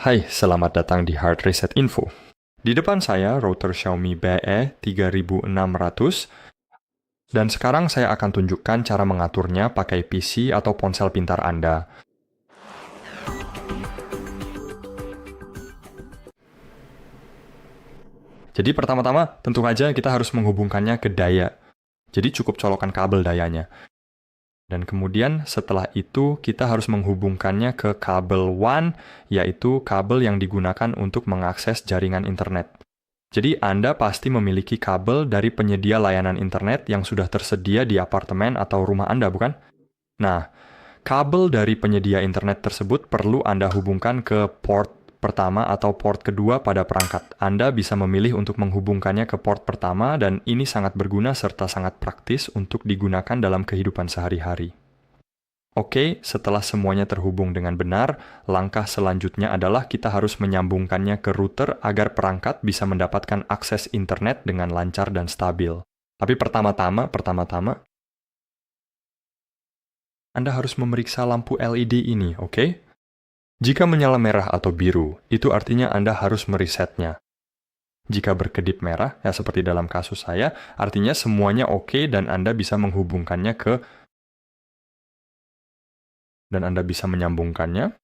Hai, selamat datang di Hard Reset Info. Di depan saya router Xiaomi BE3600 dan sekarang saya akan tunjukkan cara mengaturnya pakai PC atau ponsel pintar Anda. Jadi pertama-tama tentu saja kita harus menghubungkannya ke daya. Jadi cukup colokan kabel dayanya. Dan kemudian setelah itu kita harus menghubungkannya ke kabel WAN, yaitu kabel yang digunakan untuk mengakses jaringan internet. Jadi Anda pasti memiliki kabel dari penyedia layanan internet yang sudah tersedia di apartemen atau rumah Anda, bukan? Nah, kabel dari penyedia internet tersebut perlu Anda hubungkan ke port pertama atau port kedua pada perangkat. Anda bisa memilih untuk menghubungkannya ke port pertama dan ini sangat berguna serta sangat praktis untuk digunakan dalam kehidupan sehari-hari. Oke, setelah semuanya terhubung dengan benar, langkah selanjutnya adalah kita harus menyambungkannya ke router agar perangkat bisa mendapatkan akses internet dengan lancar dan stabil. Tapi pertama-tama, Anda harus memeriksa lampu LED ini, oke? Jika menyala merah atau biru, itu artinya Anda harus meresetnya. Jika berkedip merah, ya seperti dalam kasus saya, artinya semuanya oke dan Anda bisa menghubungkannya dan Anda bisa menyambungkannya.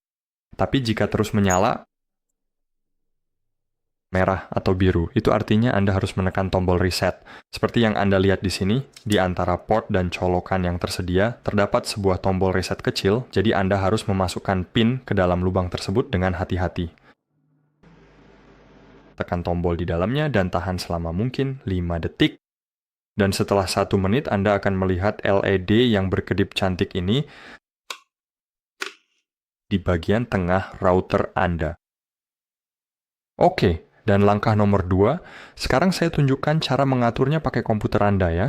Tapi jika terus menyala merah atau biru, itu artinya Anda harus menekan tombol reset. Seperti yang Anda lihat di sini, di antara port dan colokan yang tersedia, terdapat sebuah tombol reset kecil, jadi Anda harus memasukkan pin ke dalam lubang tersebut dengan hati-hati. Tekan tombol di dalamnya dan tahan selama mungkin 5 detik. Dan setelah 1 menit, Anda akan melihat LED yang berkedip cantik ini di bagian tengah router Anda. Oke. Dan langkah nomor 2, sekarang saya tunjukkan cara mengaturnya pakai komputer Anda ya.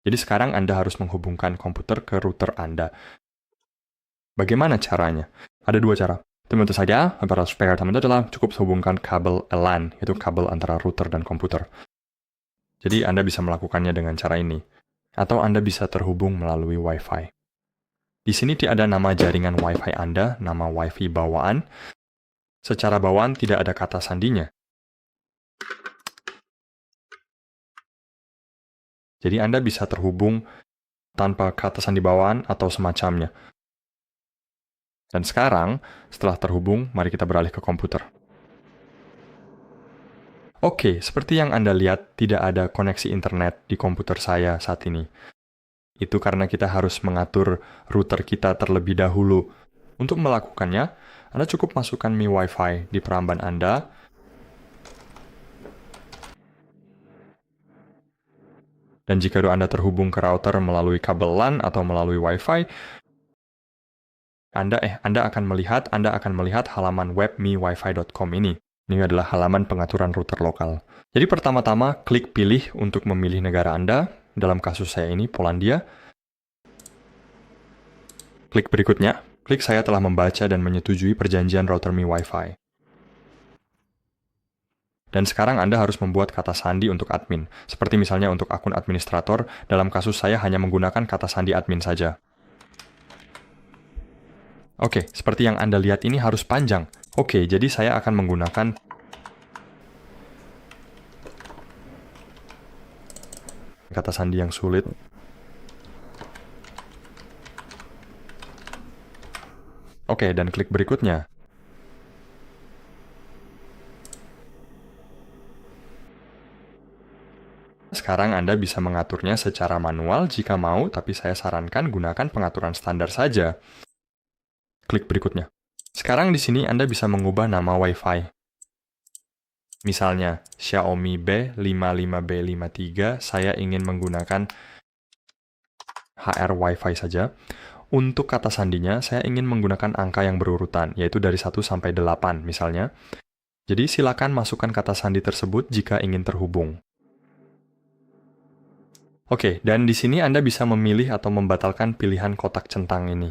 Jadi sekarang Anda harus menghubungkan komputer ke router Anda. Bagaimana caranya? Ada 2 cara. Tentu saja, supaya pertama adalah cukup hubungkan kabel LAN, yaitu kabel antara router dan komputer. Jadi Anda bisa melakukannya dengan cara ini. Atau Anda bisa terhubung melalui Wi-Fi. Di sini ada nama jaringan Wi-Fi Anda, nama Wi-Fi bawaan. Secara bawaan tidak ada kata sandinya. Jadi Anda bisa terhubung tanpa kata sandi bawaan atau semacamnya. Dan sekarang, setelah terhubung, mari kita beralih ke komputer. Oke, seperti yang Anda lihat, tidak ada koneksi internet di komputer saya saat ini. Itu karena kita harus mengatur router kita terlebih dahulu. Untuk melakukannya, Anda cukup masukkan Mi Wi-Fi di peramban Anda. Dan jika Anda terhubung ke router melalui kabel LAN atau melalui Wi-Fi, Anda akan melihat halaman web miwifi.com ini. Ini adalah halaman pengaturan router lokal. Jadi pertama-tama, klik pilih untuk memilih negara Anda. Dalam kasus saya ini, Polandia. Klik berikutnya. Klik saya telah membaca dan menyetujui perjanjian router Mi Wi-Fi. Dan sekarang Anda harus membuat kata sandi untuk admin. Seperti misalnya untuk akun administrator, dalam kasus saya hanya menggunakan kata sandi admin saja. Oke, seperti yang Anda lihat ini harus panjang. Oke, jadi saya akan menggunakan kata sandi yang sulit. Oke, dan klik berikutnya. Sekarang Anda bisa mengaturnya secara manual jika mau, tapi saya sarankan gunakan pengaturan standar saja. Klik berikutnya. Sekarang di sini Anda bisa mengubah nama Wi-Fi. Misalnya, Xiaomi B55B53, saya ingin menggunakan HR Wi-Fi saja. Untuk kata sandinya, saya ingin menggunakan angka yang berurutan, yaitu dari 1 sampai 8 misalnya. Jadi silakan masukkan kata sandi tersebut jika ingin terhubung. Oke, dan di sini Anda bisa memilih atau membatalkan pilihan kotak centang ini.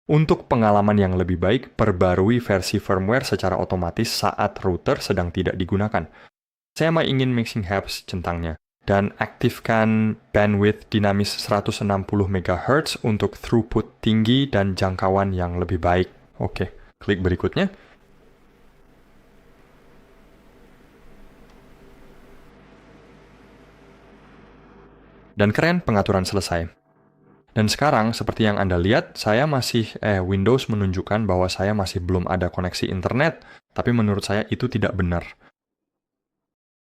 Untuk pengalaman yang lebih baik, perbarui versi firmware secara otomatis saat router sedang tidak digunakan. Saya ingin mixing herbs centangnya. Dan aktifkan bandwidth dinamis 160 MHz untuk throughput tinggi dan jangkauan yang lebih baik. Oke, klik berikutnya. Dan keren, pengaturan selesai. Dan sekarang, seperti yang Anda lihat, Windows menunjukkan bahwa saya masih belum ada koneksi internet, tapi menurut saya itu tidak benar.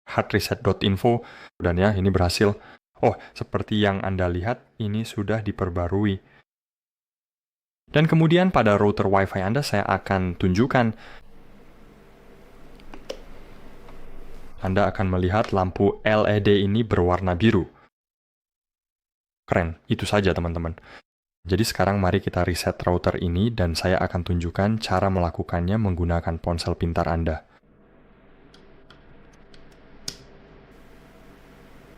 Hardreset.info, dan ya, ini berhasil. Oh, seperti yang Anda lihat, ini sudah diperbarui. Dan kemudian pada router Wi-Fi Anda, saya akan tunjukkan. Anda akan melihat lampu LED ini berwarna biru. Keren, itu saja teman-teman. Jadi sekarang mari kita reset router ini dan saya akan tunjukkan cara melakukannya menggunakan ponsel pintar Anda.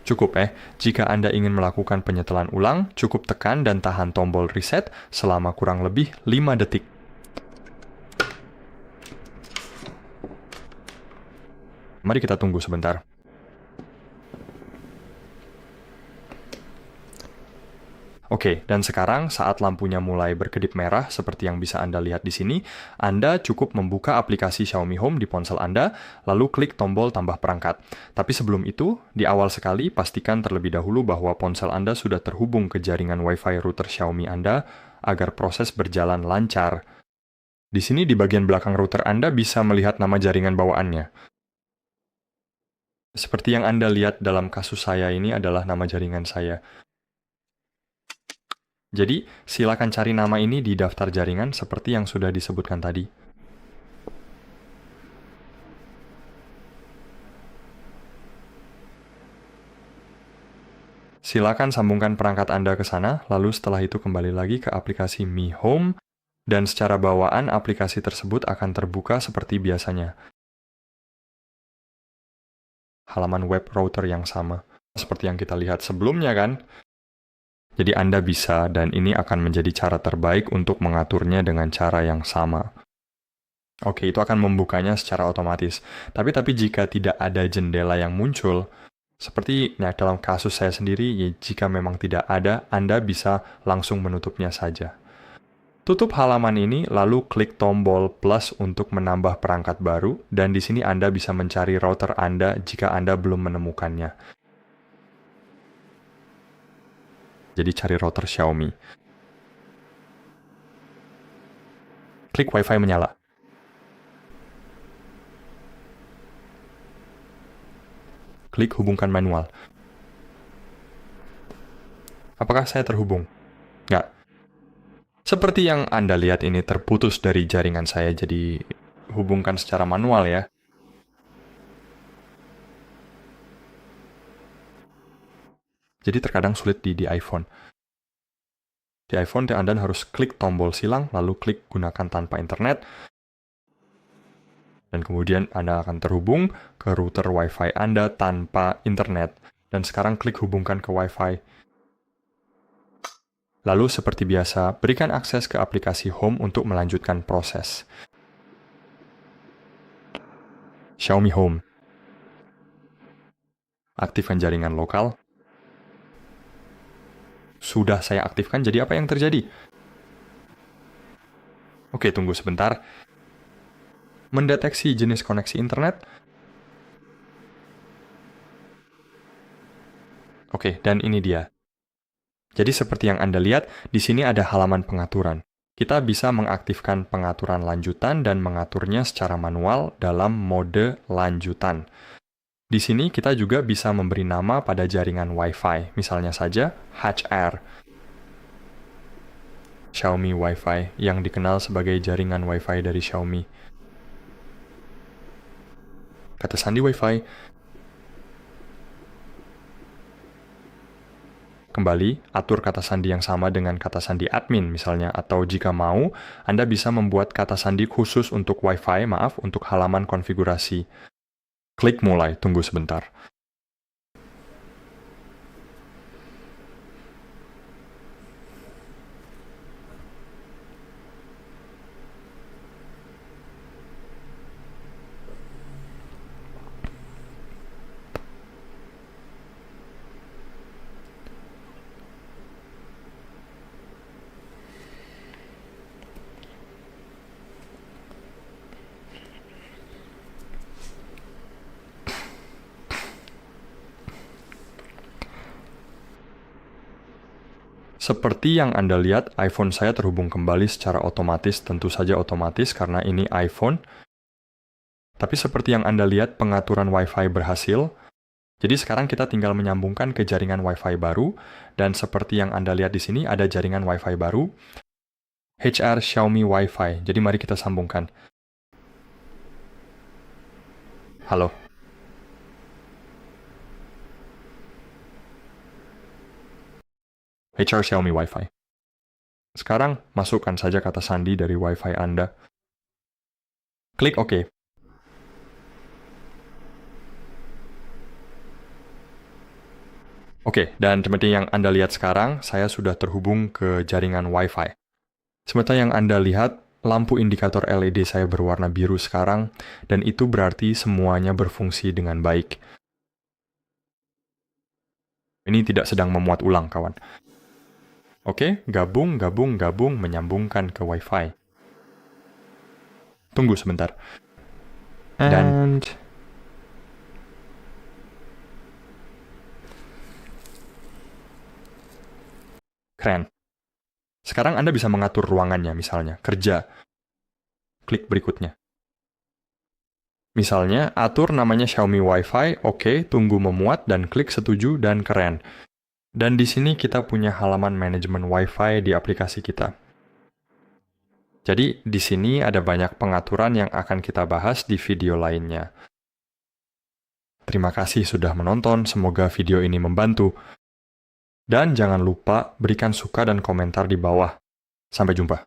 Cukup jika Anda ingin melakukan penyetelan ulang, cukup tekan dan tahan tombol reset selama kurang lebih 5 detik. Mari kita tunggu sebentar. Oke, dan sekarang saat lampunya mulai berkedip merah seperti yang bisa Anda lihat di sini, Anda cukup membuka aplikasi Xiaomi Home di ponsel Anda, lalu klik tombol tambah perangkat. Tapi sebelum itu, di awal sekali pastikan terlebih dahulu bahwa ponsel Anda sudah terhubung ke jaringan Wi-Fi router Xiaomi Anda agar proses berjalan lancar. Di sini di bagian belakang router Anda bisa melihat nama jaringan bawaannya. Seperti yang Anda lihat dalam kasus saya ini adalah nama jaringan saya. Jadi, silakan cari nama ini di daftar jaringan seperti yang sudah disebutkan tadi. Silakan sambungkan perangkat Anda ke sana, lalu setelah itu kembali lagi ke aplikasi Mi Home, dan secara bawaan aplikasi tersebut akan terbuka seperti biasanya. Halaman web router yang sama, seperti yang kita lihat sebelumnya kan? Jadi Anda bisa, dan ini akan menjadi cara terbaik untuk mengaturnya dengan cara yang sama. Oke, itu akan membukanya secara otomatis. Tapi jika tidak ada jendela yang muncul, seperti dalam kasus saya sendiri, jika memang tidak ada, Anda bisa langsung menutupnya saja. Tutup halaman ini, lalu klik tombol plus untuk menambah perangkat baru, dan di sini Anda bisa mencari router Anda jika Anda belum menemukannya. Jadi cari router Xiaomi. Klik Wi-Fi menyala. Klik hubungkan manual. Apakah saya terhubung? Nggak. Seperti yang Anda lihat ini terputus dari jaringan saya, jadi hubungkan secara manual ya. Jadi terkadang sulit di iPhone. Di iPhone, Anda harus klik tombol silang, lalu klik gunakan tanpa internet, dan kemudian Anda akan terhubung ke router Wi-Fi Anda tanpa internet. Dan sekarang klik hubungkan ke Wi-Fi. Lalu seperti biasa, berikan akses ke aplikasi Home untuk melanjutkan proses. Xiaomi Home. Aktifkan jaringan lokal. Sudah saya aktifkan, jadi apa yang terjadi? Oke, tunggu sebentar. Mendeteksi jenis koneksi internet. Oke, dan ini dia. Jadi seperti yang Anda lihat, di sini ada halaman pengaturan. Kita bisa mengaktifkan pengaturan lanjutan dan mengaturnya secara manual dalam mode lanjutan. Di sini kita juga bisa memberi nama pada jaringan Wi-Fi, misalnya saja HR. Xiaomi Wi-Fi, yang dikenal sebagai jaringan Wi-Fi dari Xiaomi. Kata sandi Wi-Fi. Kembali, atur kata sandi yang sama dengan kata sandi admin misalnya, atau jika mau, Anda bisa membuat kata sandi khusus untuk Wi-Fi, untuk halaman konfigurasi. Klik mulai, tunggu sebentar. Seperti yang Anda lihat, iPhone saya terhubung kembali secara otomatis, tentu saja otomatis karena ini iPhone. Tapi seperti yang Anda lihat, pengaturan Wi-Fi berhasil. Jadi sekarang kita tinggal menyambungkan ke jaringan Wi-Fi baru, dan seperti yang Anda lihat di sini, ada jaringan Wi-Fi baru, HR Xiaomi Wi-Fi. Jadi mari kita sambungkan. Halo. HR Xiaomi Wi-Fi. Sekarang, masukkan saja kata sandi dari Wi-Fi Anda. Klik OK. Oke, dan seperti yang Anda lihat sekarang, saya sudah terhubung ke jaringan Wi-Fi. Seperti yang Anda lihat, lampu indikator LED saya berwarna biru sekarang, dan itu berarti semuanya berfungsi dengan baik. Ini tidak sedang memuat ulang, kawan. Oke, gabung, menyambungkan ke Wi-Fi. Tunggu sebentar. Dan keren. Sekarang Anda bisa mengatur ruangannya, misalnya, kerja. Klik berikutnya. Misalnya, atur namanya Xiaomi Wi-Fi, oke, tunggu memuat, dan klik setuju, dan keren. Dan di sini kita punya halaman manajemen Wi-Fi di aplikasi kita. Jadi, di sini ada banyak pengaturan yang akan kita bahas di video lainnya. Terima kasih sudah menonton, semoga video ini membantu. Dan jangan lupa berikan suka dan komentar di bawah. Sampai jumpa.